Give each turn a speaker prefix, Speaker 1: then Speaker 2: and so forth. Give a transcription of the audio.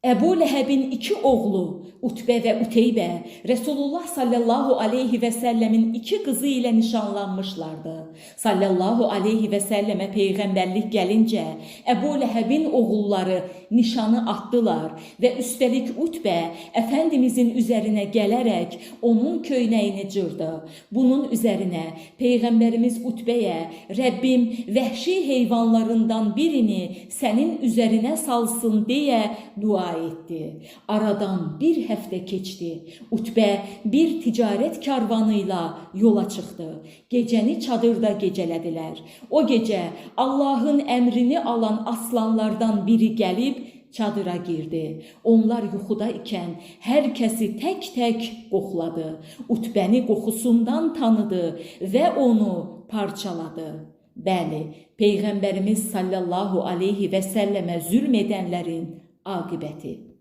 Speaker 1: Əbu Ləhəbin iki oğlu Utbə və Uteybə Resulullah sallallahu aleyhi və səlləmin iki qızı ilə nişanlanmışlardı. Sallallahu aleyhi və səlləmə peyğəmbərlik gəlincə Əbu Ləhəbin oğulları nişanı atdılar və üstəlik Utbə Əfəndimizin üzərinə gələrək onun köynəyini cırdı. Bunun üzərinə Peyğəmbərimiz Utbəyə Rəbbim vəhşi heyvanlarından birini sənin üzərinə salsın deyə dua etdi. Aradan bir həftə keçdi. Utbə bir ticarət karvanıyla yola çıxdı. Gecəni çadırda gecələdilər. O gecə Allahın əmrini alan aslanlardan biri gəlib çadıra girdi. Onlar yuxuda ikən hər kəsi tək-tək qoxladı. Utbəni qoxusundan tanıdı və onu parçaladı. Bəli, Peyğəmbərimiz sallallahu aleyhi və səlləmə zülm edənlərin aqibəti.